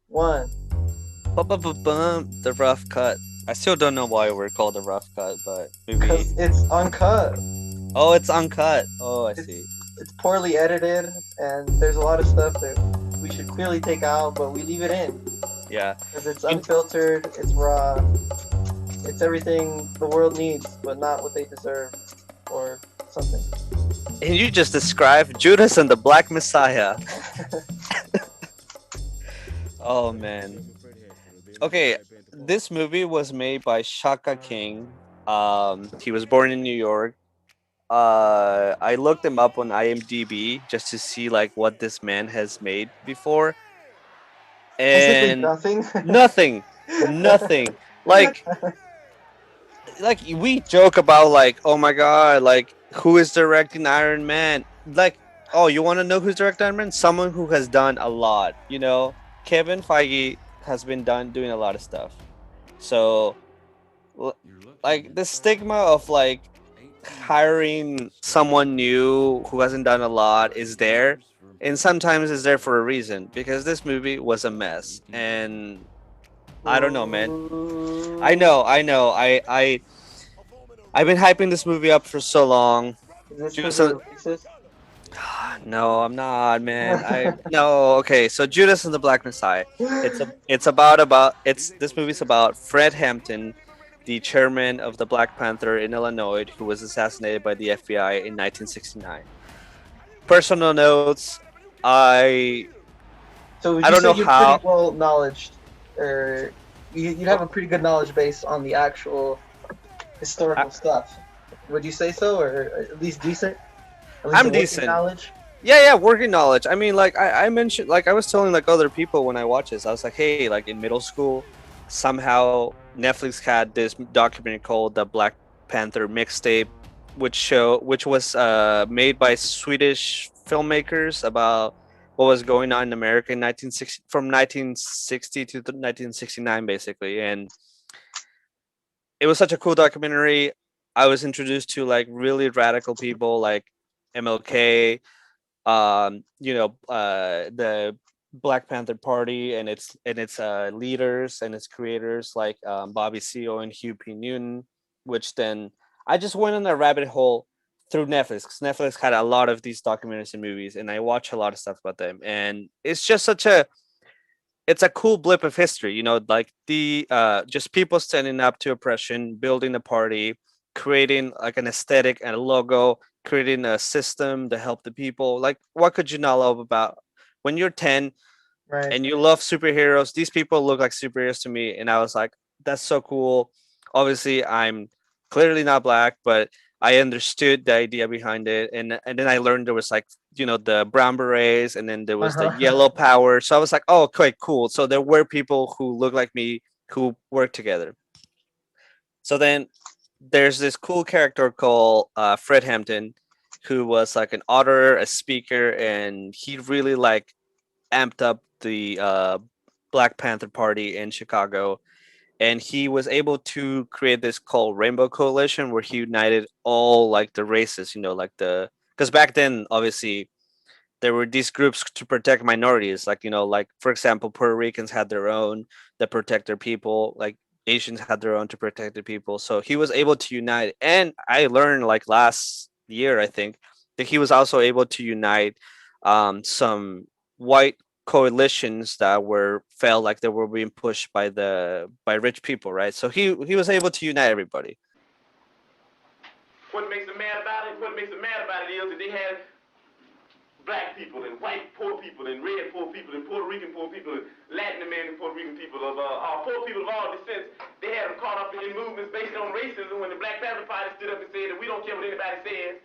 One. Bum, the rough cut. I still don't know why we're called the rough cut, but maybe. Because it's uncut. Oh, it's uncut. Oh, I see. It's poorly edited, and there's a lot of stuff that we should clearly take out, but we leave it in Yeah. because it's You, unfiltered, it's raw, it's everything the world needs, but not what they deserve, or something. and you just described Judas and the Black Messiah. Oh man. Okay, this movie was made by Shaka King. He was born in New York. I looked him up on IMDb just to see like what this man has made before, Basically and nothing. nothing, nothing. Like we joke about like, oh my god, like who is directing Iron Man? Like, oh, you want to know who's directing Iron Man? Someone who has done a lot. Kevin Feige has been done doing a lot of stuff. So, l- like the stigma of like hiring someone new who hasn't done a lot is there, and sometimes it's there for a reason because this movie was a mess, and I don't know, man. Ooh. I know. I've been hyping this movie up for so long. Is this because Judas. And- you're racist? no, I'm not, man. I no. Okay, so Judas and the Black Messiah. It's this movie's about Fred Hampton, the chairman of the Black Panther in Illinois, who was assassinated by the FBI in 1969. Personal notes. I So would I you don't say know you're pretty how. well knowledged, or you'd have a pretty good knowledge base on the actual I, historical stuff? Would you say so, or at least decent? At least a I'm working decent. knowledge? Yeah, working knowledge. I mean, like I mentioned, like I was telling like other people when I watched this, I was like, hey, like in middle school, somehow Netflix had this documentary called the Black Panther Mixtape, which was made by Swedish filmmakers about what was going on in America in 1960 from 1960 to 1969 basically, and it was such a cool documentary. I was introduced to like really radical people like MLK, the Black Panther Party and its leaders and its creators like Bobby Seale and Hugh P. Newton, which then I just went on a rabbit hole through Netflix because Netflix had a lot of these documentaries and movies, and I watch a lot of stuff about them, and it's a cool blip of history, like the just people standing up to oppression, building a party, creating like an aesthetic and a logo, creating a system to help the people. Like, what could you not love about when you're 10 Right. and you love superheroes? These people look like superheroes to me, and I was like, that's so cool. Obviously, I'm clearly not black, but I understood the idea behind it, and then I learned there was like the brown berets, and then there Uh was the huh. yellow power. So I was like, oh, okay, cool. So there were people who look like me who work together. So then there's this cool character called Fred Hampton, who was like an author, a speaker, and he really like amped up the Black Panther Party in Chicago, and he was able to create this called Rainbow Coalition, where he united all like the races, like the because back then obviously there were these groups to protect minorities, like like for example, Puerto Ricans had their own that protect their people, like Asians had their own to protect their people. So he was able to unite, and I learned like last year, I think, that he was also able to unite some white coalitions that were felt like they were being pushed by rich people, right? So he was able to unite everybody. What makes them mad about it is that they had black people and white poor people and red poor people and Puerto Rican poor people and Latin American Puerto Rican people of poor people of all descents. They had them caught up in movements based on racism when the Black Panther Party stood up and said that we don't care what anybody says.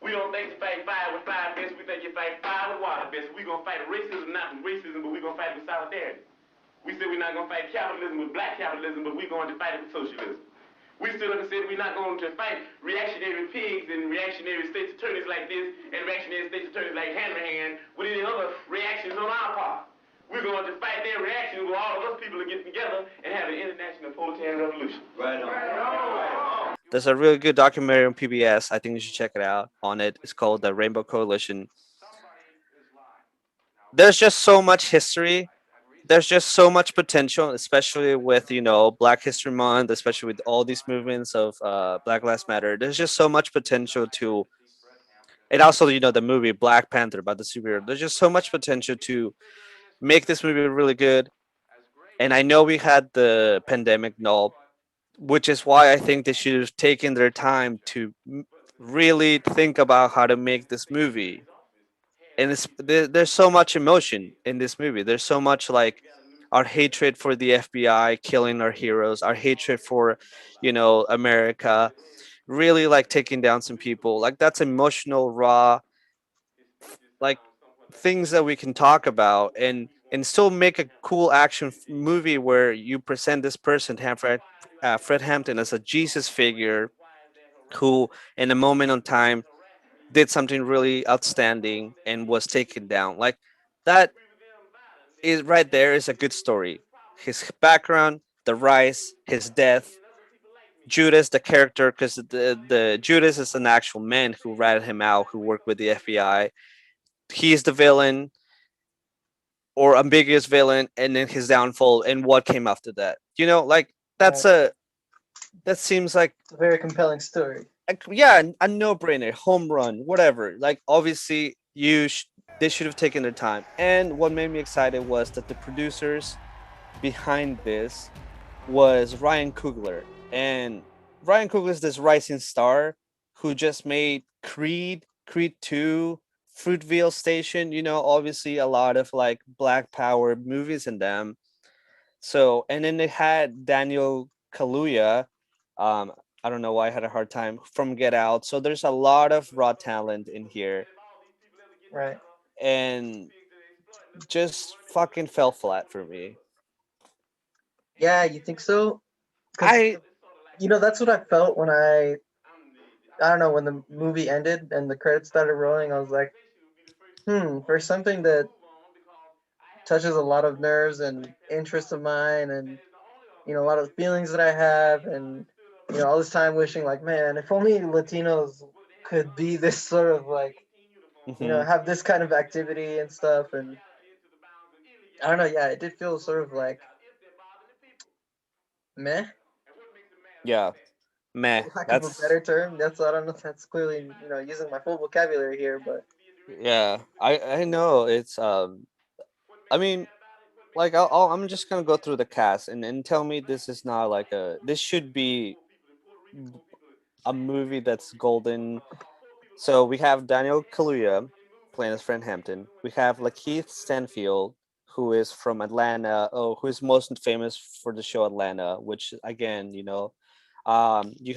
We don't think you fight fire with fire best. We think you fight fire with water best. We're going to fight racism, not with racism, but we're going to fight with solidarity. We said we're not going to fight capitalism with black capitalism, but we're going to fight it with socialism. We stood up and said we're not going to fight reactionary pigs and reactionary state's attorneys like this and reactionary state's attorneys like Hanrahan with any other reactions on our part. We're going to fight their reactions where all of us people are getting together and have an international proletarian revolution. Right on. Right on. There's a really good documentary on PBS. I think you should check it out. On it, it's called the Rainbow Coalition. There's just so much history there's just so much potential, especially with Black History Month, especially with all these movements of Black Lives Matter. There's just so much potential to, and also the movie Black Panther about the superhero. There's just so much potential to make this movie really good. And I know we had the pandemic null, which is why I think they should have taken their time to really think about how to make this movie. And there's so much emotion in this movie. There's so much like our hatred for the FBI killing our heroes, our hatred for, America, really like taking down some people. Like that's emotional, raw, like things that we can talk about and still make a cool action movie where you present this person, Fred Hampton, as a Jesus figure who, in a moment in time, did something really outstanding and was taken down. Like that is right there is a good story. His background, the rise, his death, Judas, the character, because the Judas is an actual man who ratted him out, who worked with the FBI. He's the villain or ambiguous villain, and then his downfall and what came after that. Like that's Right. a that seems like It's a very compelling story. yeah, a no-brainer, home run, whatever. Like obviously they should have taken their time. And what made me excited was that the producers behind this was Ryan Coogler. And Ryan Coogler is this rising star who just made Creed 2, Fruitvale Station, obviously a lot of like Black Power movies in them. So, and then they had Daniel Kaluuya. Um, I don't know why I had a hard time from Get Out. So there's a lot of raw talent in here, Right. and just fucking fell flat for me. Yeah, you think so? Because I that's what I felt when I don't know, when the movie ended and the credits started rolling. I was like, for something that touches a lot of nerves and interests of mine, and a lot of the feelings that I have, and all this time wishing, like, man, if only Latinos could be this sort of like, mhm. have this kind of activity and stuff. And I don't know, yeah, it did feel sort of like meh, Yeah, meh. for lack of a That's better term. That's, I don't know if that's clearly using my full vocabulary here, but yeah. I know it's I mean, like I'm just gonna go through the cast and tell me this is not like this should be a movie that's golden. So we have Daniel Kaluuya playing as Fred Hampton. We have Lakeith Stanfield, who is from Atlanta. Oh, who is most famous for the show Atlanta, which again, you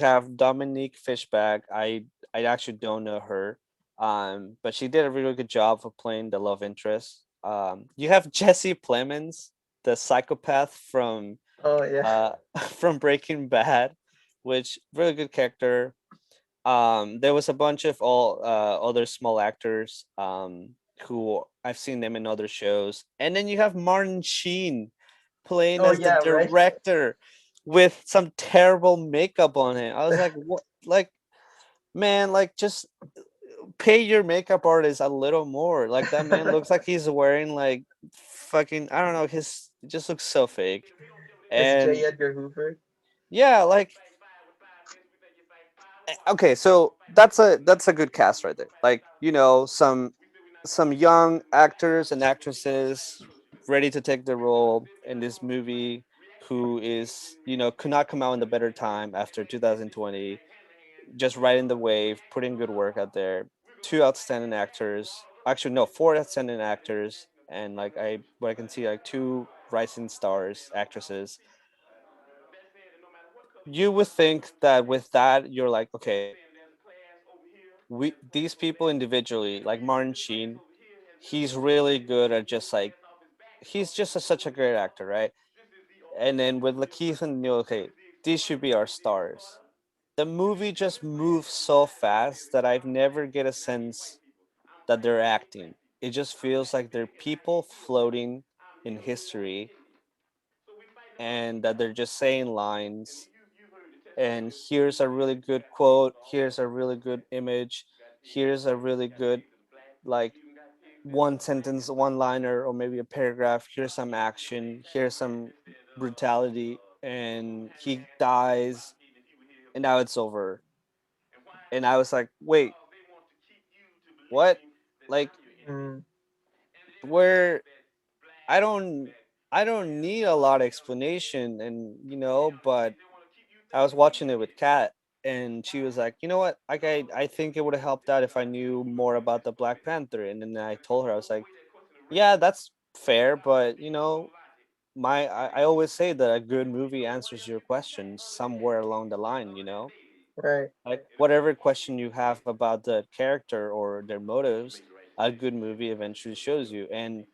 have Dominique Fishback. I actually don't know her, but she did a really good job of playing the love interest. You have Jesse Plemons, the psychopath from oh yeah. from Breaking Bad, which really good character. There was a bunch of all other small actors who I've seen them in other shows, and then you have Martin Sheen playing Oh as the yeah, right. director with some terrible makeup on him. I was like, what? Like, man, like just pay your makeup artist a little more. Like that man looks like he's wearing like fucking I don't know. His it just looks so fake. It's And J. Edgar Hoover. yeah, like okay, so that's a good cast right there. Like some young actors and actresses ready to take the role in this movie, who is could not come out in the better time after 2020, just riding the wave, putting good work out there. Two outstanding actors, actually no, four outstanding actors, and like what I can see, like two rising stars actresses. You would think that with that you're like, okay, we these people individually, like Martin Sheen, he's really good at just like he's just such a great actor, right? And then with Lakeith and Neil, okay, these should be our stars. The movie just moves so fast that I've never get a sense that they're acting. It just feels like they're people floating in history, and that they're just saying lines. And here's a really good quote. Here's a really good image. Here's a really good like one sentence, one liner, or maybe a paragraph. Here's some action. Here's some brutality, and he dies, and now it's over. And I was like, wait, what? Like, Mm, where I don't I don't need a lot of explanation, and but I was watching it with Kat, and she was like, you know what? Like I think it would have helped out if I knew more about the Black Panther. And then I told her, I was like, yeah, that's fair, but I always say that a good movie answers your questions somewhere along the line. right. Like whatever question you have about the character or their motives, a good movie eventually shows you. And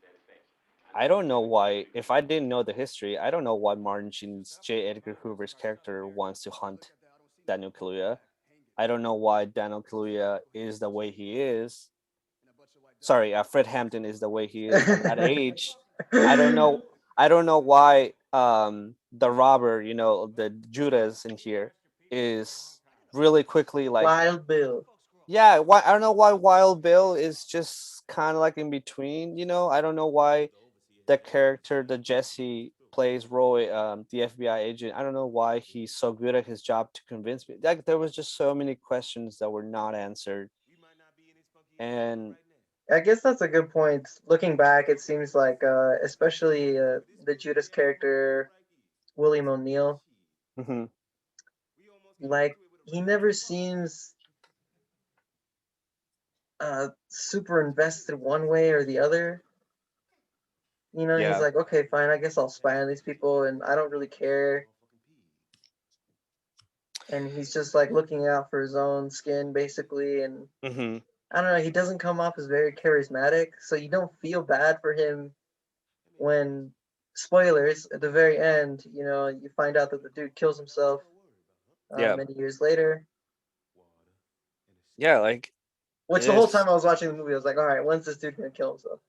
I don't know why, if I didn't know the history, I don't know why Martin Sheen's J. Edgar Hoover's character wants to hunt Daniel Kaluuya. I don't know why Daniel Kaluuya is the way he is. Sorry, Fred Hampton is the way he is at that age. I don't know. I don't know why the robber, the Judas in here, is really quickly like, Wild Bill. yeah. Why I don't know why Wild Bill is just kind of like in between. I don't know why the character that Jesse plays Roy, the FBI agent. I don't know why he's so good at his job to convince me. Like there was just so many questions that were not answered, and I guess that's a good point. Looking back, it seems like, especially the Judas character, William O'Neill, mhm, like he never seems super invested one way or the other. He's yeah, like, okay, fine, I guess I'll spy on these people, and I don't really care. And he's just like looking out for his own skin, basically. And mhm, I don't know, he doesn't come off as very charismatic, so you don't feel bad for him when, spoilers, at the very end, you find out that the dude kills himself yeah, many years later. yeah. Like Which the whole this, time I was watching the movie, I was like, all right, when's this dude gonna kill himself?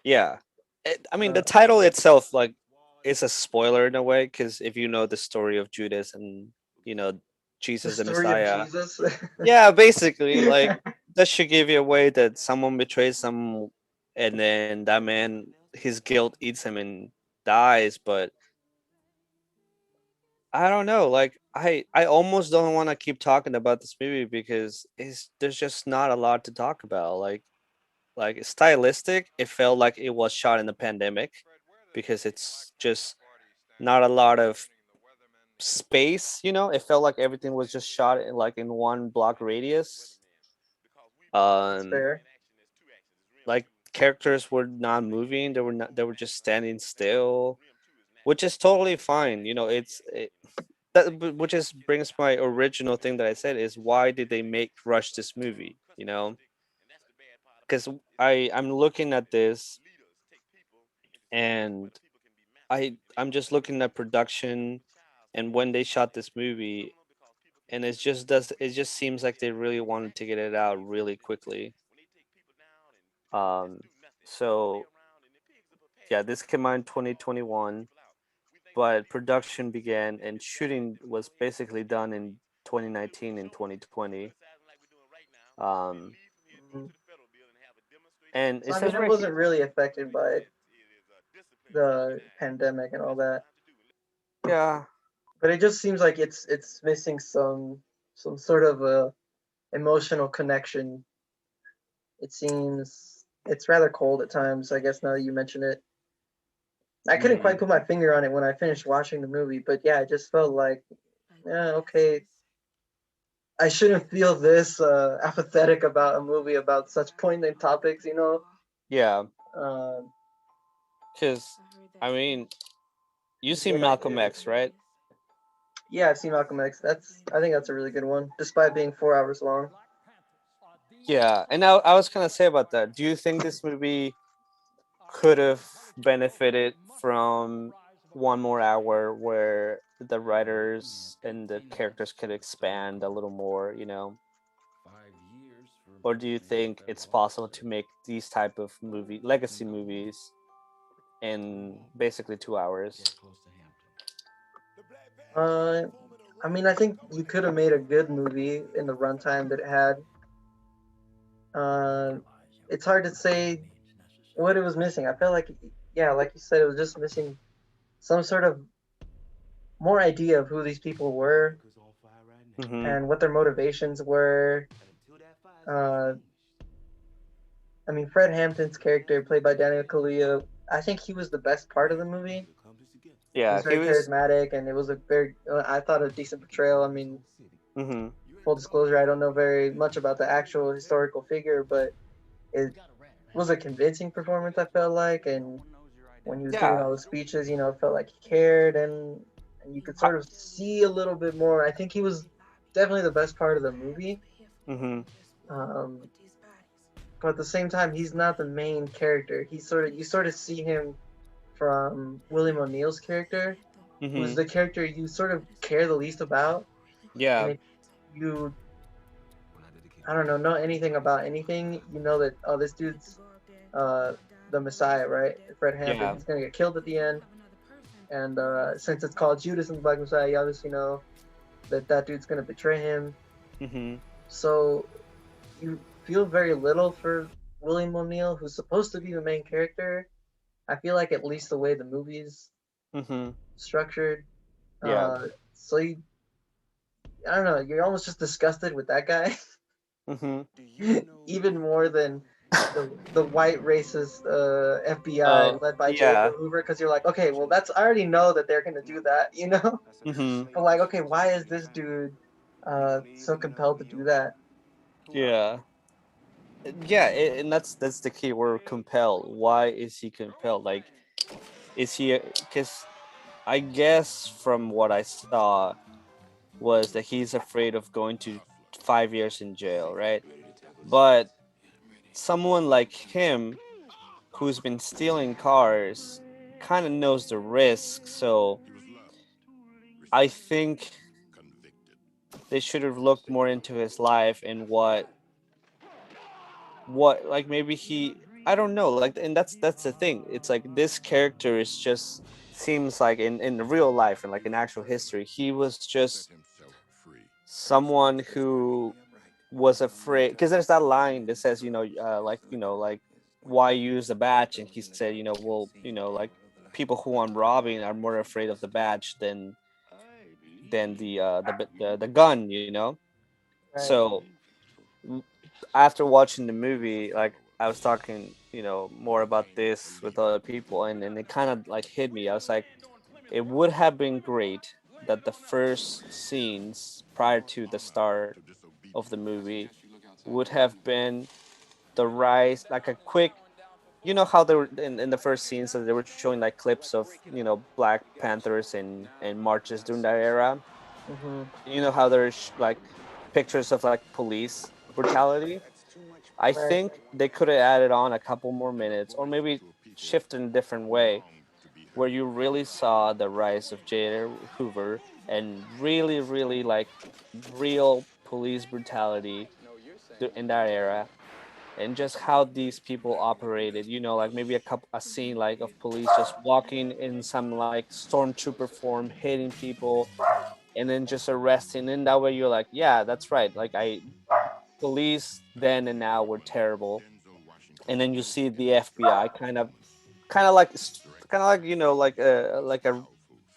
yeah. I mean, the Uh, title itself, like, is a spoiler in a way because if you know the story of Judas and you know the Jesus the story of Messiah, Jesus. yeah, basically, like that should give you away that someone betrays some, and then that man, his guilt eats him and dies. But I don't know, like I almost don't want to keep talking about this movie because there's just not a lot to talk about. Like stylistic, it felt like it was shot in the pandemic because it's just not a lot of space. It felt like everything was just shot in one block radius. That's Um, fair. like characters were not moving; they were just standing still, which is totally fine. Which is brings my original thing that I said is why did they make rush this movie? Because I'm looking at this and I'm just looking at production and when they shot this movie, and it just seems like they really wanted to get it out really quickly. Um, so yeah, this came out in 2021, but production began and shooting was basically done in 2019 and 2020. Um, Mhm. and So it I mean, says it right here, wasn't really affected by the pandemic and all that, yeah, but it just seems like it's missing some sort of a emotional connection. It seems it's rather cold at times. I guess now that you mention it, I couldn't quite mhm. put my finger on it when I finished watching the movie, but yeah, it just felt like, yeah, okay, I shouldn't feel this apathetic about a movie about such poignant topics. Yeah, Uh, because I mean, you see yeah, Malcolm X, right? yeah, I've seen Malcolm X. I think that's a really good one, despite being 4 hours long. Yeah, and I was gonna say about that. Do you think this movie could have benefited from one more hour where the writers and the characters could expand a little more? Or do you think it's possible to make these type of legacy movies in basically 2 hours? Uh, I mean, I think you could have made a good movie in the runtime that it had. Uh, it's hard to say what it was missing. I felt like, yeah, like you said, it was just missing some sort of more idea of who these people were Mm-hmm. and what their motivations were. Uh, I mean, Fred Hampton's character, played by Daniel Kaluuya, I think he was the best part of the movie. He Yeah, was he very was. charismatic, and it was a very, I thought, a decent portrayal. I mean, Mm-hmm. full disclosure, I don't know very much about the actual historical figure, but it was a convincing performance, I felt like. And when he was giving Yeah. all the speeches, it felt like he cared, and you could I, sort of see a little bit more. I think he was definitely the best part of the movie. mm-hmm. Um, but at the same time, he's not the main character. You sort of see him from William O'Neill's character, who's Mm-hmm. the character you sort of care the least about. And Yeah. if you, I don't know anything about anything, you know that, oh, this dude's uh the Messiah, right? Fred Hampton. Yeah. He's gonna get killed at the end, and since it's called Judas and the Black Messiah, you obviously know that that dude's gonna betray him. Mm-hmm. So you feel very little for William O'Neill, who's supposed to be the main character. I feel like, at least the way the movie's Mm-hmm. structured. Yeah. So I don't know, you're almost just disgusted with that guy, Mm-hmm. even more than the white racist FBI Oh, led by J. Edgar yeah. Hoover, because you're like, okay, well, that's, I already know that they're gonna do that, you know. Mm-hmm. But like, okay, why is this dude so compelled to do that? Yeah. Yeah, and that's the key word, compelled. Why is he compelled? Like, is he? Because I guess from what I saw was that he's afraid of going to 5 years in jail, right? But someone like him who's been stealing cars kind of knows the risk, so I think they should have looked more into his life and what like maybe he, I don't know, like, and that's the thing. It's like this character is just seems like in real life and like in actual history he was just someone who was afraid, because there's that line that says, like, like, why use a badge, and he said, well, like, people who I'm robbing are more afraid of the badge than the gun, Right. so w- after watching the movie, like, I was talking, more about this with other people, and it kind of like hit me. I was like, it would have been great that the first scenes prior to the start of the movie would have been the rise, like a quick, how they were in the first scenes that they were showing like clips of, Black Panthers and marches during that era. Mm-hmm. How there's like pictures of like police brutality. I Right. think they could have added on a couple more minutes, or maybe shift in a different way, where you really saw the rise of J. Edgar Hoover and really, really like real police brutality in that era, and just how these people operated. Like maybe a scene like of police just walking in some like stormtrooper form, hitting people, and then just arresting. And that way you're like, yeah, that's right. Like, I police then and now were terrible. And then you see the FBI kind of like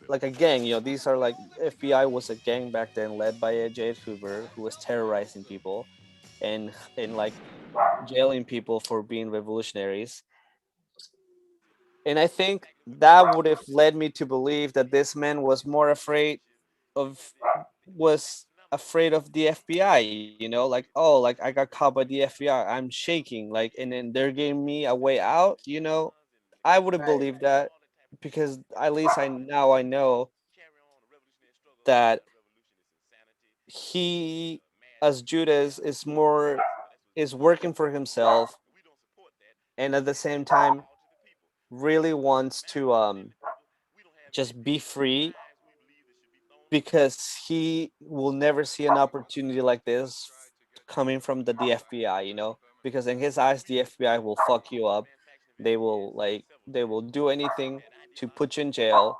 like a gang. These are like, FBI was a gang back then, led by a J. Edgar Hoover, who was terrorizing people and like jailing people for being revolutionaries. And I think that would have led me to believe that this man was more afraid of was afraid of the FBI, like, oh, like, I got caught by the FBI, I'm shaking, like, and then they're giving me a way out. I would have Right. believed that, because at least I know that he, as Judas, is working for himself, and at the same time really wants to just be free, because he will never see an opportunity like this coming from the FBI, because in his eyes the FBI will fuck you up. They will do anything to put you in jail,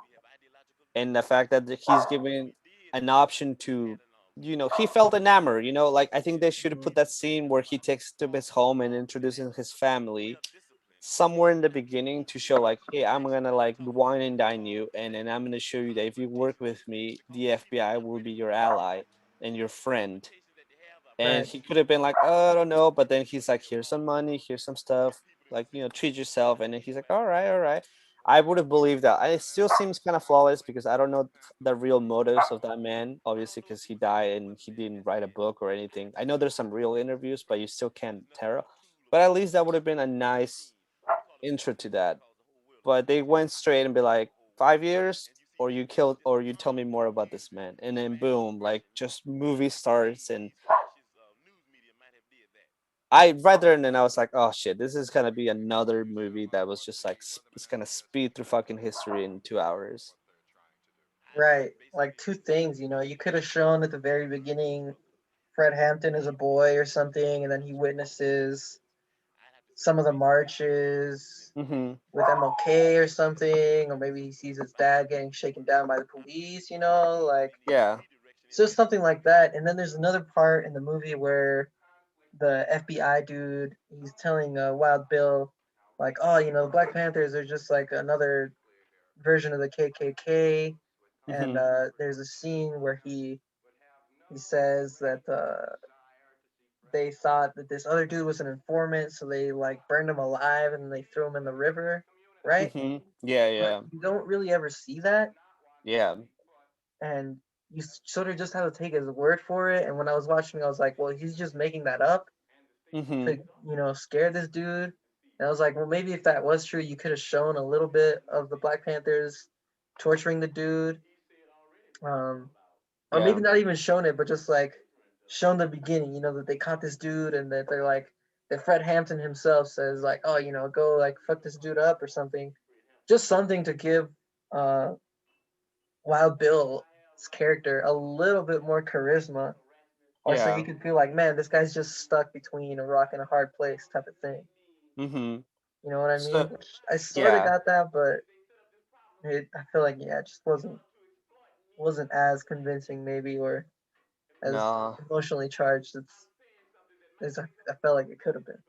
and the fact that he's given an option to he felt enamored. Like I think they should have put that scene where he takes to his home and introducing his family somewhere in the beginning to show like, hey, I'm gonna like wine and dine you, and then I'm gonna show you that if you work with me, the FBI will be your ally and your friend. And Right. he could have been like, oh, I don't know, but then he's like, here's some money, here's some stuff, like treat yourself, and then he's like, all right, all right. I would have believed that. It still seems kind of flawless because I don't know the real motives of that man, obviously, because he died and he didn't write a book or anything. I know there's some real interviews, but you still can't tell. But at least that would have been a nice intro to that. But they went straight and be like, 5 years, or you killed, or you tell me more about this man, and then boom, like just movie starts. And I read there, and then I was like, oh shit, this is gonna be another movie that was just like it's gonna speed through fucking history in 2 hours. Right. Like two things, you could have shown at the very beginning Fred Hampton as a boy or something, and then he witnesses some of the marches Mm-hmm. with MLK or something, or maybe he sees his dad getting shaken down by the police, like Yeah. it's just something like that. And then there's another part in the movie where the FBI dude he's telling Wild Bill, like, oh, Black Panthers are just like another version of the KKK, and Mm-hmm. there's a scene where he says that they thought that this other dude was an informant, so they like burned him alive and they threw him in the river, right? Mm-hmm. Yeah, But yeah, you don't really ever see that, yeah. and you sort of just have to take his word for it. And when I was watching, I was like, well, he's just making that up Mm-hmm. to scare this dude. And I was like, well, maybe if that was true, you could have shown a little bit of the Black Panthers torturing the dude, um, or maybe Yeah. not even shown it, but just like shown the beginning. That they caught this dude, and that they're like that Fred Hampton himself says like, oh, go like fuck this dude up or something. Just something to give uh, Wild Bill's character a little bit more charisma, or so you Yeah. could feel like, man, this guy's just stuck between a rock and a hard place type of thing. Mm-hmm. You know what I So mean? Which I sort of yeah. got that, but I feel like yeah, it just wasn't as convincing maybe, or as No. emotionally charged as I felt like it could have been.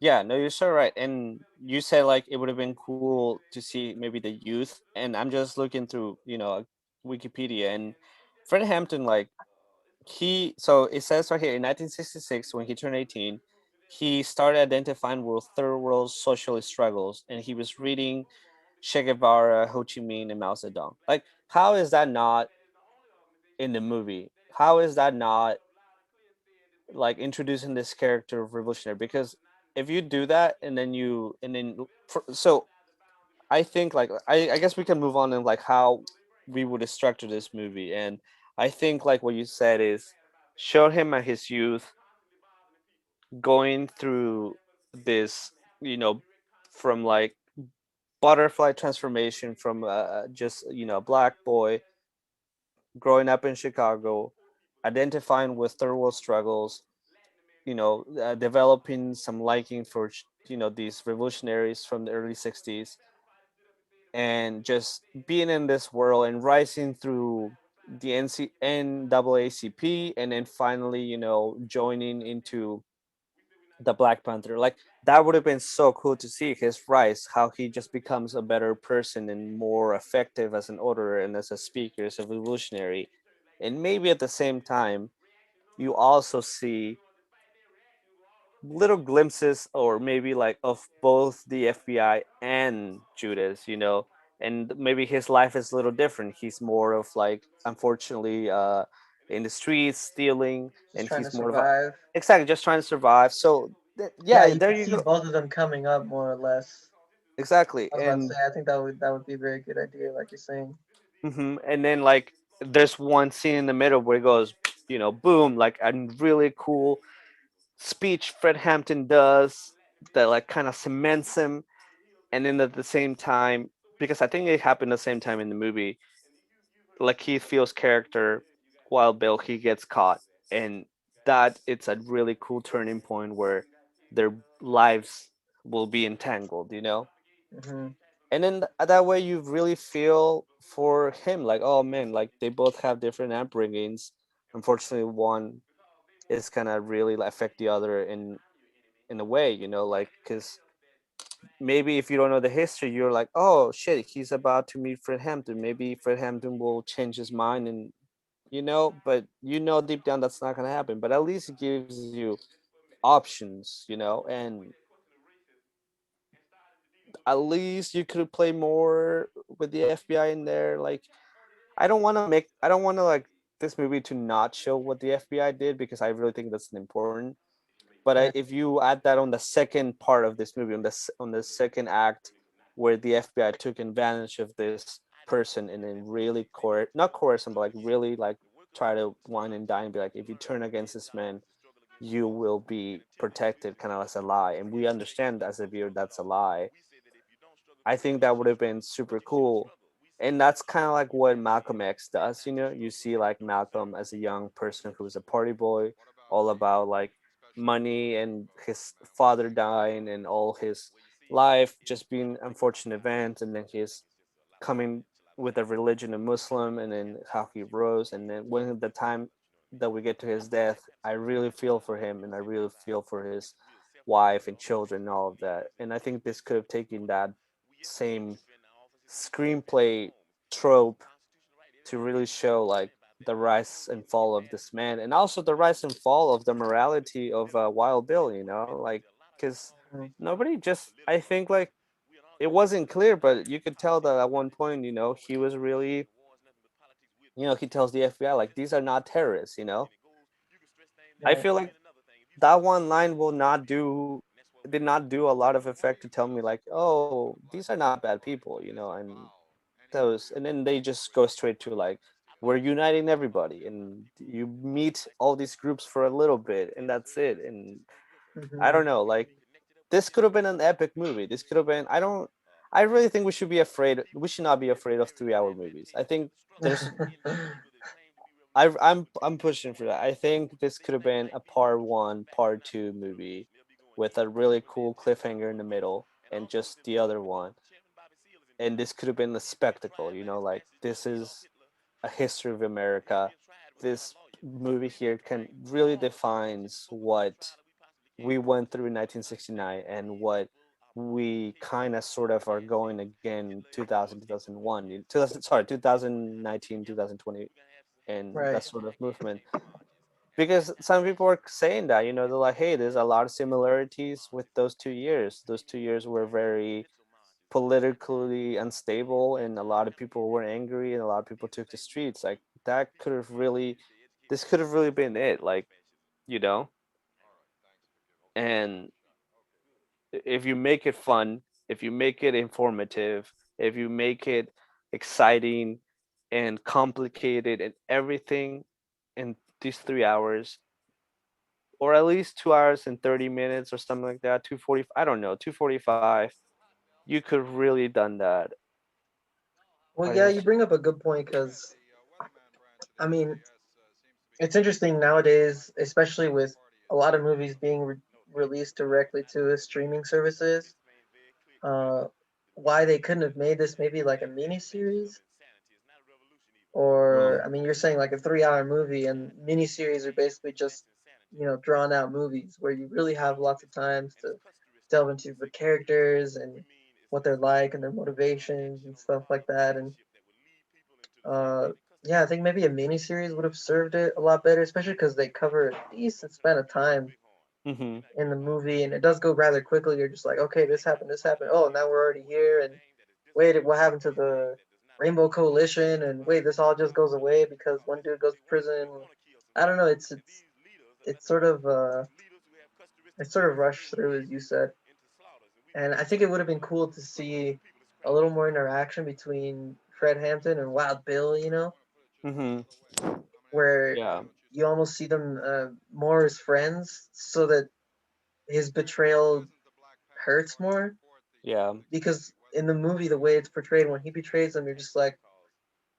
Yeah, no, you're so right. And you said like it would have been cool to see maybe the youth. And I'm just looking through, Wikipedia, and Fred Hampton, like so it says right here in 1966 when he turned 18, he started identifying with third world socialist struggles, and he was reading Che Guevara, Ho Chi Minh, and Mao Zedong. Like, how is that not in the movie? How is that not like introducing this character of revolutionary? Because if you do that and then so I think like I guess we can move on and like how we would structure this movie. And I think like what you said is show him at his youth going through this, you know, from like butterfly transformation from just a black boy growing up in Chicago, identifying with third world struggles, developing some liking for these revolutionaries from the early '60s, and just being in this world and rising through the NAACP, and then finally joining into the Black Panther. Like that would have been so cool to see his rise, how he just becomes a better person and more effective as an orator and as a speaker, as a revolutionary. And maybe at the same time, you also see little glimpses or maybe like of both the FBI and Judas, and maybe his life is a little different. He's more of like, unfortunately, in the streets stealing, Just and trying to he's more of a survive. exactly just trying to survive. So Yeah, yeah, you there could you see go. both of them coming up more or less. Exactly. I was about to say, I think that would be a very good idea, like you're saying. And then like there's one scene in the middle where it goes, boom, like a really cool speech Fred Hampton does that like kind of cements him. And then at the same time, because I think it happened the same time in the movie, like Keith Field's character, Wild Bill, he gets caught, and that it's a really cool turning point where their lives will be entangled. Hmm. And then that way you really feel for him, like, oh man, like they both have different upbringings, unfortunately one is gonna really like, affect the other in a way, like because maybe if you don't know the history, you're like, oh shit, he's about to meet Fred Hampton. Maybe Fred Hampton will change his mind, and but deep down that's not gonna happen. But at least it gives you options, and at least you could play more with the FBI in there. Like, I don't want to like this movie to not show what the FBI did because I really think that's important. But Right. if you add that on the second part of this movie, on the second act, where the FBI took advantage of this person and then really not coerce him, but like really like try to wine and dine and be like, if you turn against this man, you will be protected, kind of as a lie, and we understand as a viewer that's a lie. I think that would have been super cool. And that's kind of like what Malcolm X does, You see like Malcolm as a young person who's a party boy, all about like money and his father dying and all his life just being unfortunate events, and then he's coming with a religion of Muslim, and then how he rose, and then when the time that we get to his death, I really feel for him and I really feel for his wife and children and all of that. And I think this could have taken that same screenplay trope to really show like the rise and fall of this man, and also the rise and fall of the morality of Wild Bill. Like because Mhm. nobody just I think like it wasn't clear, but you could tell that at one point, he was really, he tells the FBI like these are not terrorists. I Right. feel like that one line will not do did not do a lot of effect to tell me like, oh, these are not bad people, and then they just go straight to like, we're uniting everybody, and you meet all these groups for a little bit, and that's it. And I Hmm. don't know, like this could have been an epic movie. This could have been. I really think we should be afraid. We should not be afraid of 3 hour movies. I think there's I'm pushing for that. I think this could have been a part one, part two movie with a really cool cliffhanger in the middle and just the other one. And this could have been a spectacle, like this is a history of America. This movie here can really defines what we went through in 1969 and what we kind of sort of are going again 2000 2001 2000 sorry 2019 2020 and Right. that sort of movement, because some people are saying that they're like, hey, there's a lot of similarities with those 2 years were very politically unstable, and a lot of people were angry and a lot of people took the streets. Like that could have really this could have really been it, like, you know and if you make it fun, if you make it informative, if you make it exciting and complicated and everything in these 3 hours, or at least 2 hours and 30 minutes or something like that, 240, I don't know, 245, you could really done that. Well, But yeah, you it's bring up a good point because I mean, it's interesting nowadays, especially with a lot of movies being released directly to the streaming services. Uh, why they couldn't have made this maybe like a mini series, or I mean, you're saying like a 3 hour movie, and mini series are basically just drawn out movies where you really have lots of times to delve into the characters and what they're like and their motivations and stuff like that. And uh, yeah, I think maybe a mini series would have served it a lot better, especially because they cover a decent span of time mm-hmm. in the movie, and it does go rather quickly. You're just like, okay, this happened, this happened. Oh, now we're already here, and wait, what happened to the Rainbow Coalition? And wait, this all just goes away because one dude goes to prison. I don't know. It's sort of it's sort of rushed through, as you said, and I think it would have been cool to see a little more interaction between Fred Hampton and Wild Bill. Mm-hmm. Where Yeah. you almost see them more as friends, so that his betrayal hurts more. Yeah. Because in the movie, the way it's portrayed, when he betrays them, you're just like,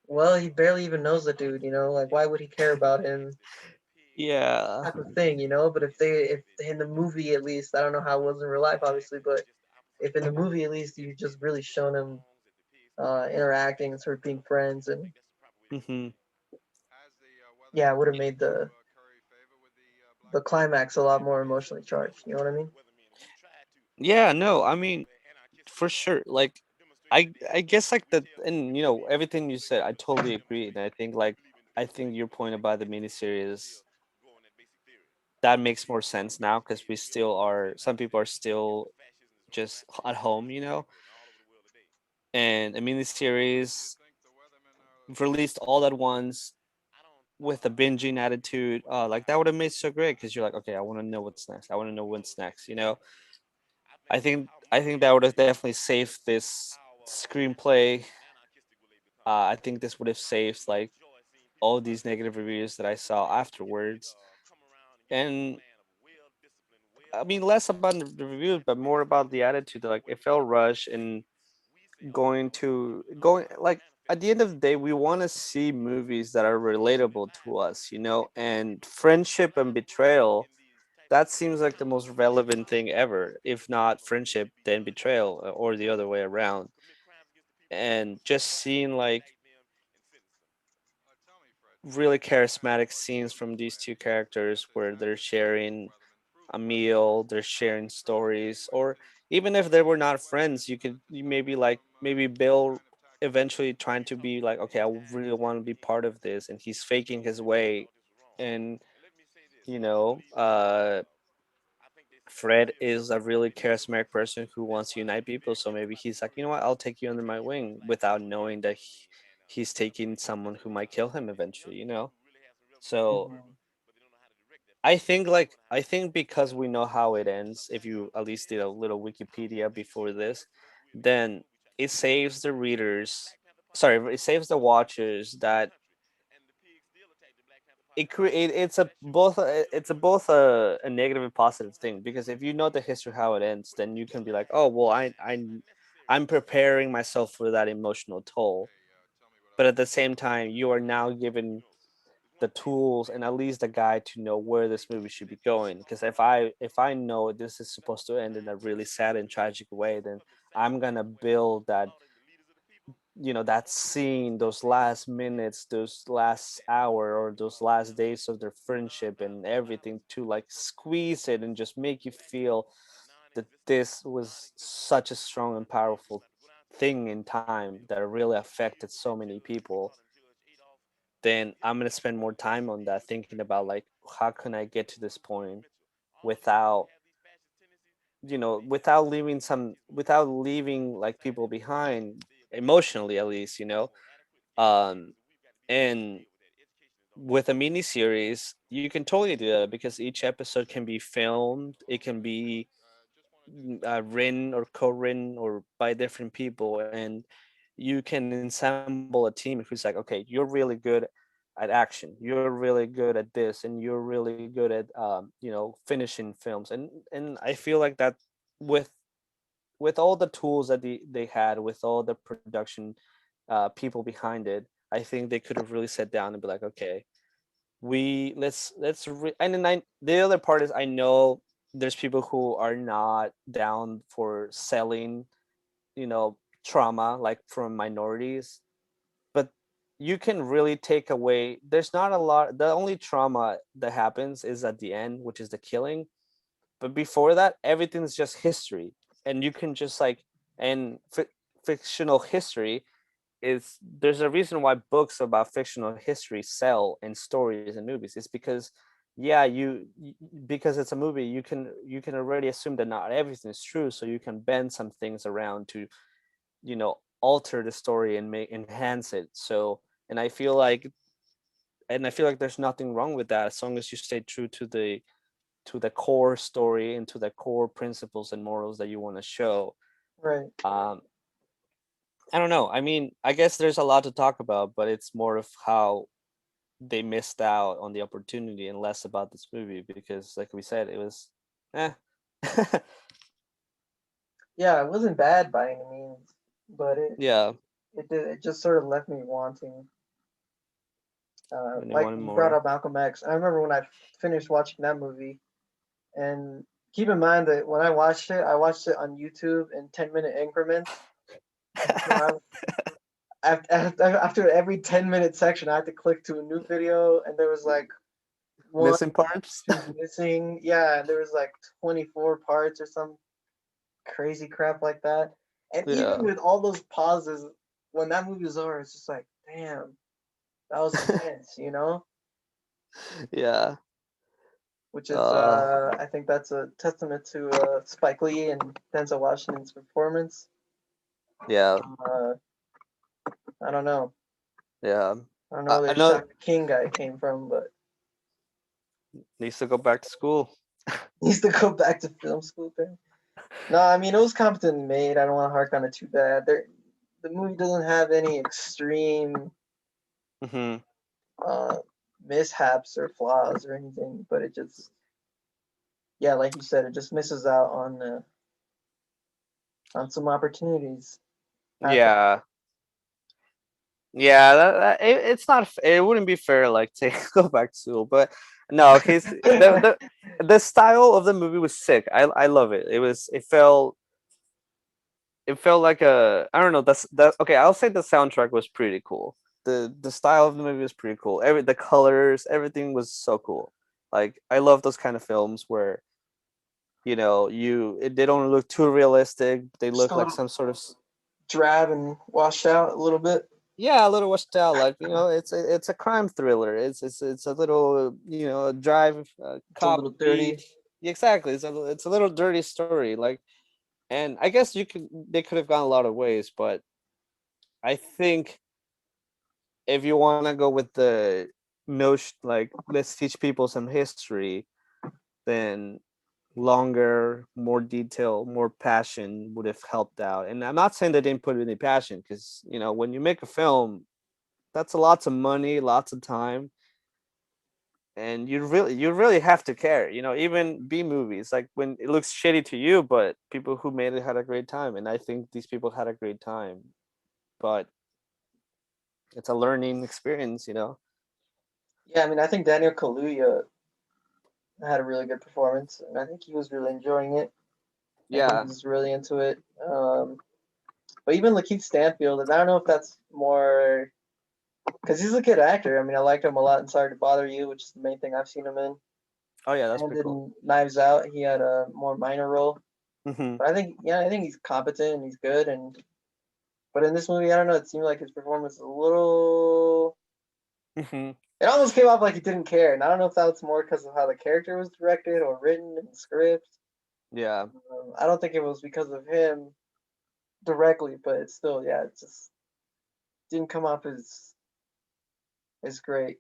well, he barely even knows the dude, like why would he care about him, Yeah. type of thing, But if in the movie at least, I don't know how it was in real life, obviously, but if in the movie at least you just really shown him interacting and sort of being friends, and Mm-hmm. yeah, it would have made the climax a lot more emotionally charged. You know what I mean? Yeah, no, I mean, for sure. Like, I guess like the and everything you said, I totally agree. And I think your point about the miniseries that makes more sense now because we still are. Some people are still just at home, and a miniseries released all at once with a binging attitude, like that would have made so great because you're like, okay, I want to know what's next. I want to know what's next. I think that would have definitely saved this screenplay. I think this would have saved like all these negative reviews that I saw afterwards, and I mean less about the reviews, but more about the attitude. Like it felt rushed and going like at the end of the day, we want to see movies that are relatable to us, and friendship and betrayal. That seems like the most relevant thing ever. If not friendship, then betrayal, or the other way around. And just seeing like really charismatic scenes from these two characters where they're sharing a meal, they're sharing stories, or even if they were not friends, you maybe Bill eventually trying to be like, okay, I really want to be part of this, and he's faking his way, and you know, uh, Fred is a really charismatic person who wants to unite people, so maybe he's like, you know what, I'll take you under my wing without knowing that he's taking someone who might kill him eventually. So Mhm. I think because we know how it ends, if you at least did a little Wikipedia before this, then it saves the readers. Sorry, it saves the watchers that it's a both a negative and positive thing because if you know the history how it ends, then you can be like, oh well, I'm preparing myself for that emotional toll. But at the same time, you are now given the tools and at least the guide to know where this movie should be going. Because if I know this is supposed to end in a really sad and tragic way, then I'm gonna build that scene, those last minutes, those last hour, or those last days of their friendship and everything to like squeeze it and just make you feel that this was such a strong and powerful thing in time that really affected so many people. Then I'm gonna spend more time on that, thinking about like how can I get to this point without without leaving like people behind emotionally, at least. Um, and with a mini series, you can totally do that because each episode can be filmed. It can be written or co-written or by different people, and you can ensemble a team who's like, okay, you're really good at action, you're really good at this, and you're really good at finishing films. And I feel like that with all the tools that they had, with all the production people behind it, I think they could have really sat down and be like, okay, we and then the other part is I know there's people who are not down for selling trauma like from minorities, but you can really take away, there's not a lot, the only trauma that happens is at the end, which is the killing. But before that, everything's just history, and you can just like, and fictional history is, there's a reason why books about fictional history sell in stories and movies. It's because, yeah, because it's a movie, you can already assume that not everything is true, so you can bend some things around to alter the story and make enhance it. So, and I feel like there's nothing wrong with that as long as you stay true to the core story and to the core principles and morals that you want to show. Right. um I don't know. I mean, I guess there's a lot to talk about, but it's more of how they missed out on the opportunity and less about this movie because, like we said, it was, eh. Yeah, it wasn't bad by any means, but Yeah, it just sort of left me wanting. and they Like wanted you brought more. up Malcolm X. I remember when I finished watching that movie, and keep in mind that when I watched it on YouTube in 10-minute increments. You know, after every 10-minute section, I had to click to a new video, and there was like one, Missing parts. two missing. Yeah, and there was like 24 parts or some crazy crap like that. And Yeah. even with all those pauses, when that movie was over, it's just like, damn, that was intense, you know? Yeah. Which is, Uh. I think that's a testament to Spike Lee and Denzel Washington's performance. Yeah. Uh, I don't know. Yeah. I don't know I where know. Shaka King guy came from, but Needs to go back to school. he needs to go back to film school thing. No, I mean it was competently made. I don't want to hark on it too bad. The movie doesn't have any extreme Hmm. uh, mishaps or flaws or anything, but it just, yeah, like you said, it just misses out on some opportunities. I think. Yeah. Yeah. It's not. It wouldn't be fair. Like to go back to school, but no. His the style of the movie was sick. I love it. It was. It felt like a, I don't know, that okay, I'll say the soundtrack was pretty cool. The style of the movie was pretty cool. The colors, everything was so cool. Like I love those kind of films where they don't look too realistic. They Just look a like little some sort of drab and washed out a little bit. yeah, a little washed out. Like it's a crime thriller. It's a little drive It's a cop little beat. dirty. Exactly. It's a little dirty story. Like, and I guess they could have gone a lot of ways, but I think if you want to go with the notion, like let's teach people some history, then longer, more detail, more passion would have helped out. And I'm not saying they didn't put any passion, because when you make a film, that's a lots of money, lots of time, and you really have to care. Even B movies, like when it looks shitty to you, but people who made it had a great time, and I think these people had a great time. But it's a learning experience. Yeah, I mean, I think Daniel Kaluuya had a really good performance, and I think he was really enjoying it, and he Yeah. was really into it. But even Lakeith Stanfield, and I don't know if that's more because he's a good actor. I mean, I liked him a lot in Sorry to Bother You, which is the main thing I've seen him in. Oh yeah, that's And pretty cool. in Knives Out, he had a more minor role. Hmm. But I think he's competent and he's good. But in this movie, I don't know. It seemed like his performance was a little. Hmm. It almost came off like he didn't care, and I don't know if that's more because of how the character was directed or written in the script. Yeah, I don't think it was because of him directly, but it's still, yeah, it just didn't come off as great.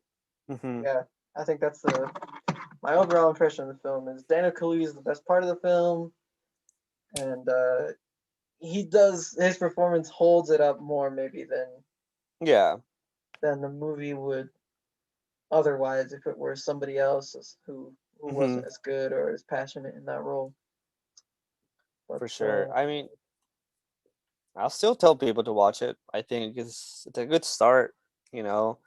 hmm, Yeah, I think that's my overall impression of the film is Daniel Kaluuya is the best part of the film, and his performance holds it up more maybe yeah, than the movie would otherwise if it were somebody else who hmm, wasn't as good or as passionate in that role. But for sure. I mean, I'll still tell people to watch it. I think it's a good start. You know,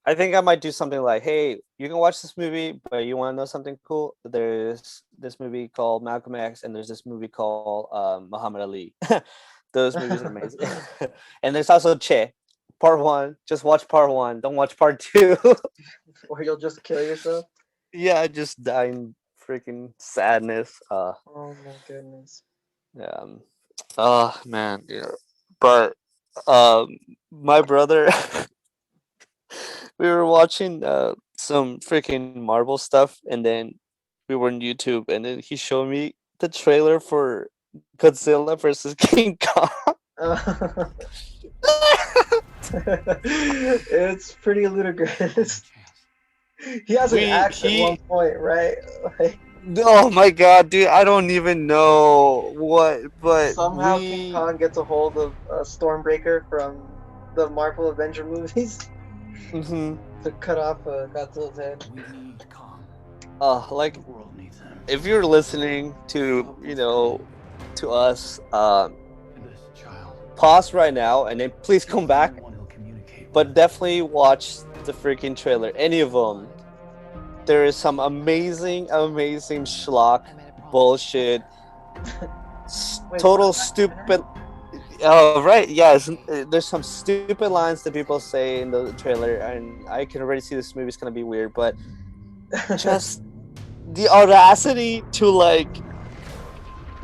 I think I might do something like, hey, you can watch this movie, but you want to know something cool? There's this movie called Malcolm X, and there's this movie called Muhammad Ali. Those movies are amazing. And there's also Che, part one. Just watch part one. Don't watch part two. or you'll just kill yourself. Yeah, I just die in freaking sadness. Oh my goodness. Yeah. Oh man, yeah. But um, my brother, we were watching some freaking Marvel stuff, and then we were on YouTube, and then he showed me the trailer for Godzilla versus King Kong. It's pretty ludicrous. He has an we axe at one he point, right? Like, Oh my god, dude, I don't even know what, but somehow King Kong gets a hold of Stormbreaker from the Marvel Avenger movies mhm. to cut off Godzilla's head. We need Kong. Like The world needs him. if you're listening to to us, This child. pause right now and then please come back, Anyone he'll communicate but with. definitely watch the freaking trailer, any of them. There is some amazing schlock bullshit, Wait, total what's that? stupid. Oh right, yes. There's some stupid lines that people say in the trailer, and I can already see this movie's gonna be weird. But just the audacity to like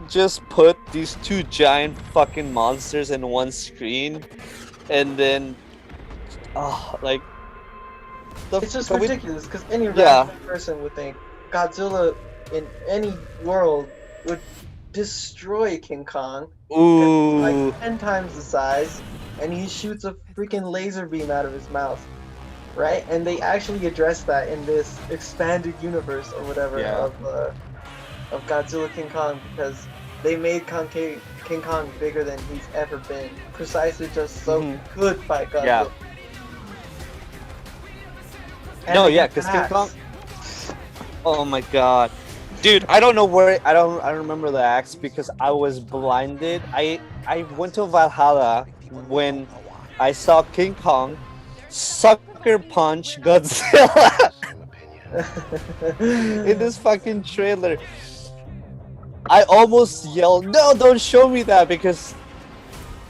just put these two giant fucking monsters in one screen, and then like It's just can we? ridiculous because any Yeah. rational person would think Godzilla in any world would destroy King Kong because he's like Ooh. 10 times the size and he shoots a freaking laser beam out of his mouth, right? And they actually address that in this expanded universe or whatever Yeah. of Godzilla King Kong because they made King Kong bigger than he's ever been, precisely just so he could fight Godzilla. Yeah. And No, they yeah, got because the King axe. Kong. Oh my god, dude! I don't know where. I don't remember the axe because I was blinded. I went to Valhalla when I saw King Kong sucker punch Godzilla in this fucking trailer. I almost yelled, "No, don't show me that!" because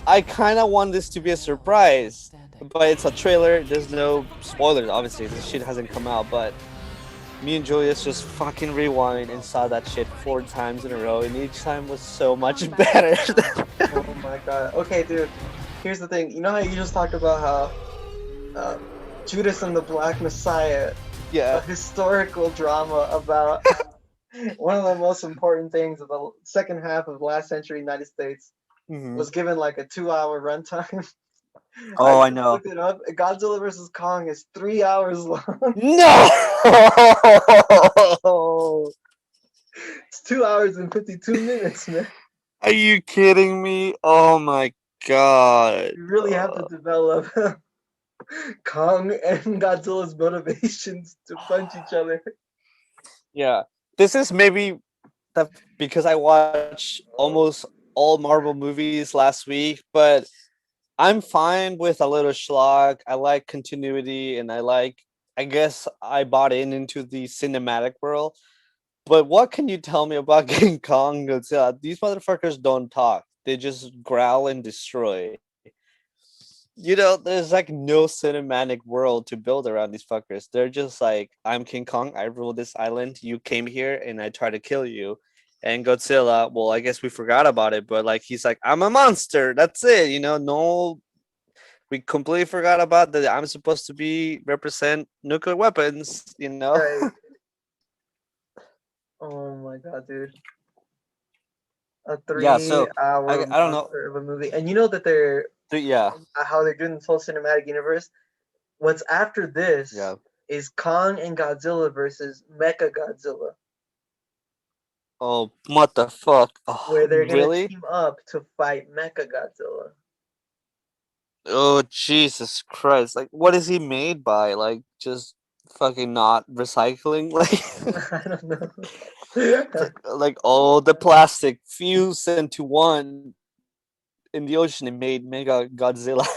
I kind of want this to be a surprise. But it's a trailer. There's no spoilers. Obviously, this shit hasn't come out. But me and Julius just fucking rewind and saw that shit 4 times in a row, and each time was so much better. Oh my god. Okay, dude. Here's the thing. You know how you just talked about how Judas and the Black Messiah, a Yeah. historical drama about one of the most important things of the second half of last century United States, was given like a 2-hour runtime. Oh, I just know. looked it up. Godzilla vs. Kong is 3 hours long. No. It's 2 hours and 52 minutes, man. Are you kidding me? Oh my god. You really have to develop Kong and Godzilla's motivations to punch each other. Yeah. This is maybe that because I watched almost all Marvel movies last week, but I'm fine with a little schlock. I like continuity, and I guess I bought into the cinematic world. But what can you tell me about King Kong and Godzilla? These motherfuckers don't talk. They just growl and destroy. There's like no cinematic world to build around these fuckers. They're just like, I'm King Kong. I rule this island. You came here, and I try to kill you. And Godzilla, well, I guess we forgot about it, but like he's like, I'm a monster. That's it. No, we completely forgot about that. I'm supposed to be represent nuclear weapons. Right. Oh my god, dude. A Yeah. So 3-hour I don't know. monster of a movie. And you know that they're Yeah. how they're doing this whole cinematic universe. What's after this Yeah. is Kong and Godzilla versus Mecha Godzilla, Oh, what the fuck? Oh, where they're gonna really? team up to fight Mecha Godzilla. Oh, Jesus Christ! Like, what is he made by? Like, just fucking not recycling? I don't know. Like all the plastic fused into one in the ocean and made Mega Godzilla.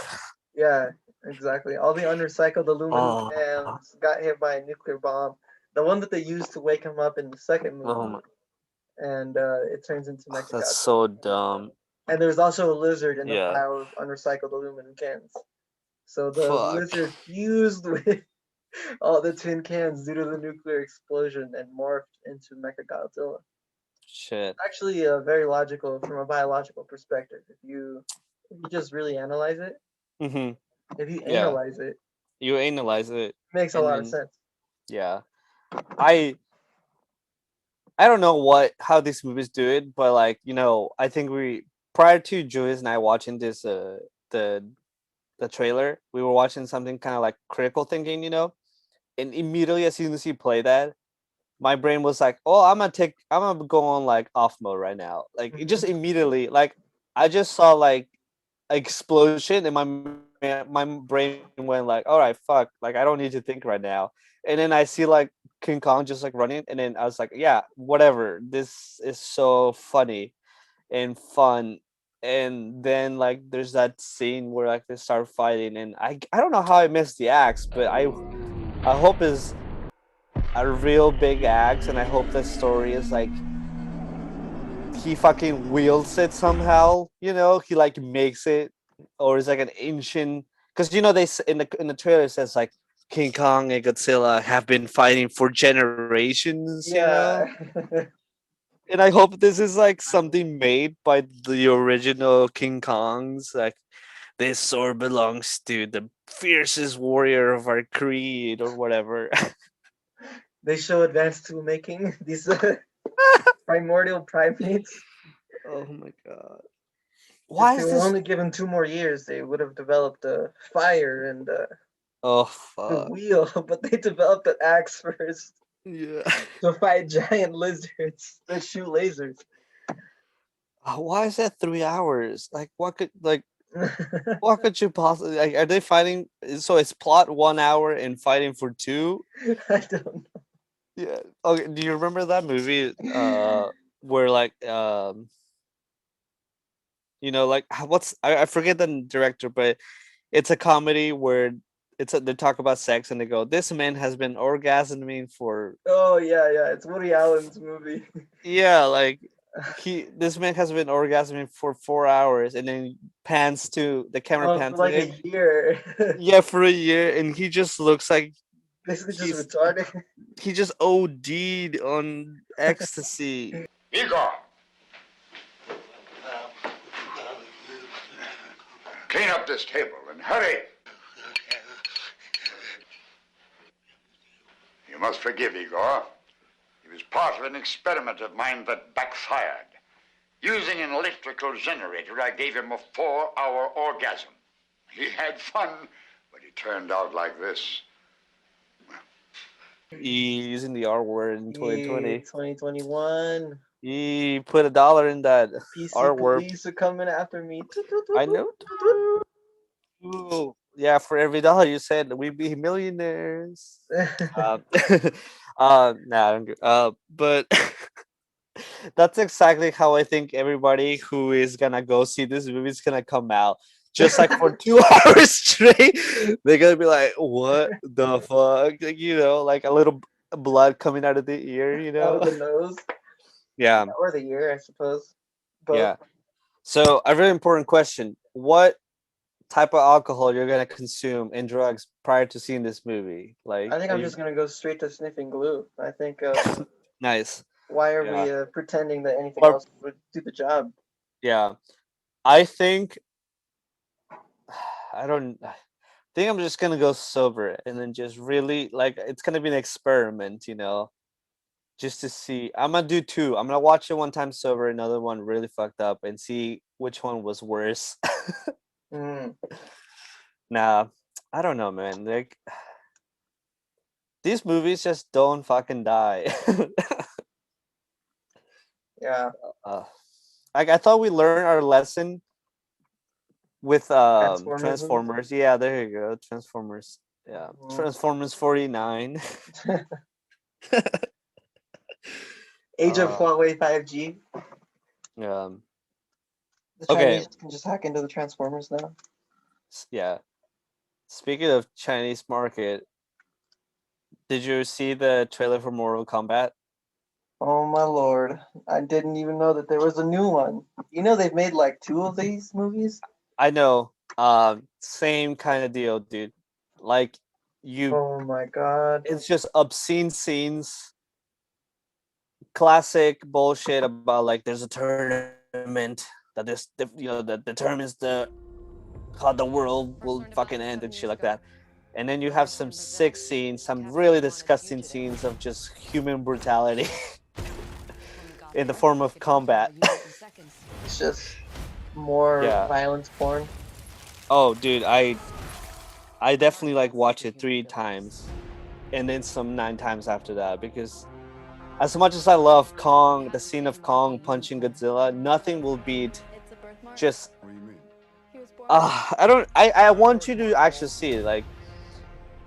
Yeah, exactly. All the unrecycled aluminum Oh, cans got hit by a nuclear bomb. The one that they used to wake him up in the second oh movie, my! and it turns into Mecha That's Godzilla. so dumb. And there's also a lizard in the Yeah. pile of unrecycled aluminum cans. So the Fuck. lizard fused with all the tin cans due to the nuclear explosion and morphed into Mecha Godzilla. Shit. Actually, very logical from a biological perspective. If you just really analyze it, Mm-hmm. if you Yeah. analyze it, You analyze it, it makes a and lot of then sense. yeah. I don't know how these movies do it, but like I think we prior to Julius and I watching this the the trailer, we were watching something kind of like critical thinking, and immediately as soon as you play that, my brain was like, oh, I'm gonna go on like off mode right now. Like it just immediately, like I just saw like explosion, and my brain went like, all right, fuck, like I don't need to think right now. And then I see like King Kong just like running, and then I was like, yeah, whatever. This is so funny and fun. And then like there's that scene where like they start fighting, and I don't know how I missed the axe, but I hope is a real big axe, and I hope the story is like he fucking wields it somehow. You know, he like makes it, or it's like an ancient. Because you know in the trailer it says like King Kong and Godzilla have been fighting for generations. You know, Yeah. and I hope this is like something made by the original King Kongs. Like this sword belongs to the fiercest warrior of our creed or whatever. They show advanced tool making. These primordial primates. Oh my god. If Why they is were this? only given 2 more years, they would have developed a fire and Oh the fuck. wheel, but they developed an axe first Yeah. to fight giant lizards that shoot lasers. Why is that 3 hours? Like what could you possibly like? Are they fighting? So it's plot 1 hour and fighting for two. I don't Yeah. Okay. Do you remember that movie? Where like you know, like what's I forget the director, but it's a comedy where they talk about sex and they go, "This man has been orgasming for." Oh yeah, yeah. It's Woody Allen's movie. Yeah, like this man has been orgasming for 4 hours, and then pans to the camera Oh, for pans to like him. a year. Yeah, for a year, and he just looks like Basically just he's retarded. he just OD'd on ecstasy. Igor! Clean up this table and hurry! You must forgive Igor. He was part of an experiment of mine that backfired. Using an electrical generator, I gave him a 4-hour orgasm. He had fun, but he turned out like this. Using the R word in 2020. 2021. He put $1 in that PC R word. police are coming after me. I know. Ooh, yeah, for every dollar you said, we'd be millionaires. Um, nah, I don't but that's exactly how I think everybody who is gonna go see this movie is gonna come out. Just like for 2 hours straight, they're gonna be like, "What the fuck?" Like, you know, like a little blood coming out of the ear. You Out of know? the nose. Yeah, Or the ear, I suppose. Both. yeah. So a very important question: what type of alcohol you're gonna consume and drugs prior to seeing this movie? Like, I think are I'm you just gonna go straight to sniffing glue. I think nice? why are Yeah. we pretending that anything Or else would do the job? yeah, I think I don't. I think I'm just gonna go sober and then just really like it's gonna be an experiment, you know, just to see. I'm gonna do two. I'm gonna watch it one time sober, another one really fucked up, and see which one was worse. Mm, Nah, I don't know, man. Like these movies just don't fucking die. yeah. uh, like I thought we learned our lesson with Transformers movies. Transformers. Yeah, there you go. Transformers. Yeah. Mhm. Transformers 49. Age of Huawei 5G. Um The Okay. Chinese can just hack into the Transformers now. Yeah. Speaking of Chinese market, did you see the trailer for Mortal Kombat? Oh my lord. I didn't even know that there was a new one. You know they've made like 2 of these movies? I know. Same kind of deal, dude. Like you Oh my god. it's just obscene scenes, classic bullshit about like there's a tournament that that determines how the world will fucking end and shit like that. And then you have some sick scenes, some really disgusting scenes of just human brutality in the form of combat. It's just more Yeah. violence porn. Oh, dude, I definitely like watch it 3 times, and then some 9 times after that because as much as I love Kong, the scene of Kong punching Godzilla, nothing will beat just. I want you to actually see it, like,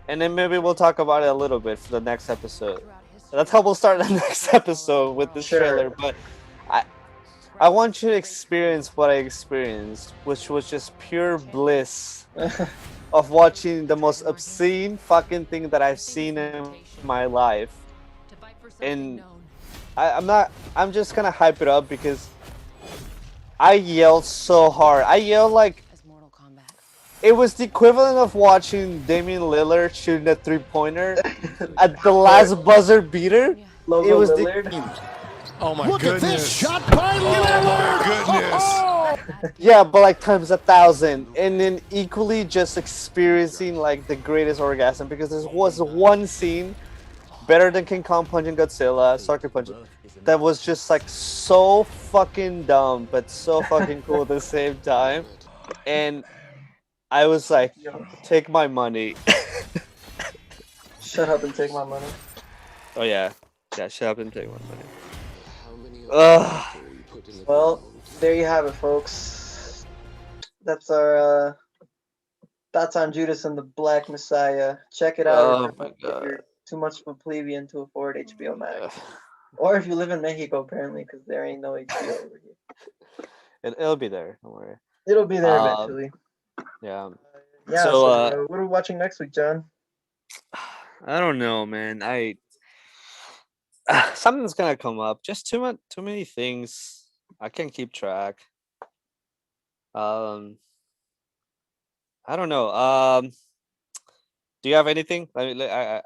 and then maybe we'll talk about it a little bit for the next episode. That's how we'll start the next episode with this Sure. trailer. But I want you to experience what I experienced, which was just pure bliss of watching the most obscene fucking thing that I've seen in my life. And I'm just gonna hype it up because I yelled so hard. I yelled like As Mortal Kombat. it was the equivalent of watching Damian Lillard shooting a 3-pointer at the last buzzer beater. Yeah. It Logo was Lillard. Oh my Look goodness. at this shot by Lillard. Goodness. yeah, but like times 1,000, and then equally just experiencing like the greatest orgasm because there was one scene better than King Kong punching Godzilla, Sucker punching, that was just like so fucking dumb but so fucking cool at the same time, and I was like, take my money. Shut up and take my money. Oh yeah, shut up and take my money. Ugh. Well, there you have it, folks. That's our thoughts on Judas and the Black Messiah. Check it out Oh if my if God. you're too much of a plebeian to afford HBO Max. Or if you live in Mexico, apparently, because there ain't no HBO over here. It'll be there, don't worry. It'll be there Um, eventually. Yeah. Yeah, so, so what are we watching next week, John? I don't know, man. Something's gonna come up. Just too many things. I can't keep track. I don't know. Do you have anything? I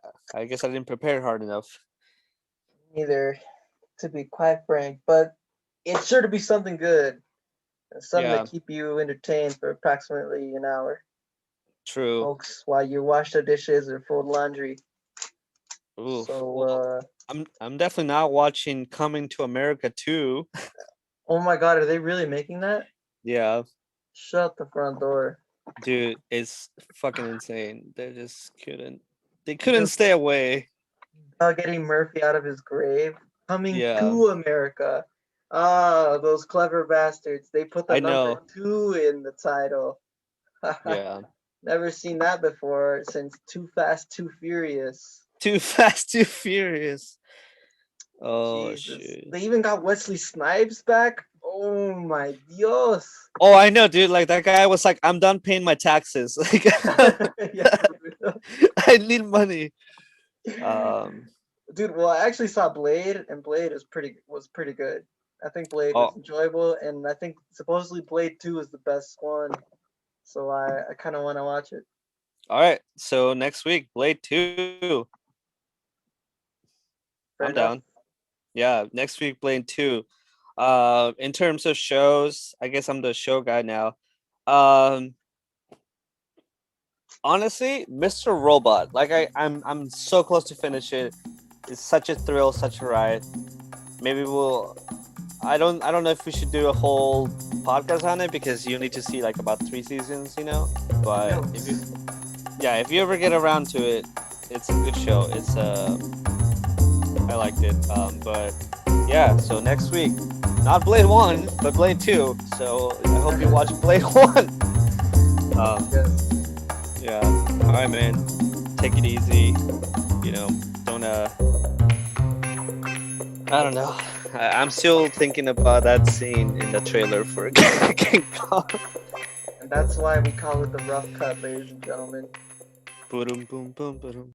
guess I didn't prepare hard enough. Neither, to be quite frank, but it's sure to be something good. Something Yeah. to keep you entertained for approximately an hour, True. folks, while you wash the dishes or fold laundry. Ooh. So, Well, I'm definitely not watching Coming to America 2. oh my God, are they really making that? Yeah, Shut the front door. dude, it's fucking insane. They couldn't Just- stay away. Getting Murphy out of his grave, coming Yeah. to America. Ah, those clever bastards. They put the I number know. 2 in the title. Yeah. Never seen that before since Too Fast, Too Furious. Too Fast, Too Furious. Oh Jesus. shit. They even got Wesley Snipes back. Oh my Dios. Oh, I know, dude. Like that guy was like, "I'm done paying my taxes. Like, Yeah, I need money." dude. Well, I actually saw Blade, and Blade was pretty good. I think Blade was Oh. enjoyable, and I think supposedly Blade 2 is the best one. So I kind of want to watch it. All right. So next week, Blade 2. Fair I'm enough. down. Yeah, next week, Blade 2. In terms of shows, I guess I'm the show guy now. Honestly, Mr. Robot, like I'm so close to finish it. It's such a thrill, such a ride. Maybe I don't know if we should do a whole podcast on it because you need to see like about 3 seasons, you know. But if you ever get around to it, it's a good show. I liked it. But yeah, so next week, not Blade 1, but Blade 2. So I hope you watch Blade 1. Yes. Yeah. All right, man. Take it easy. You know, don't I don't know. I'm still thinking about that scene in the trailer for King Kong. And that's why we call it the rough cut, ladies and gentlemen. Boom, boom, boom, boom.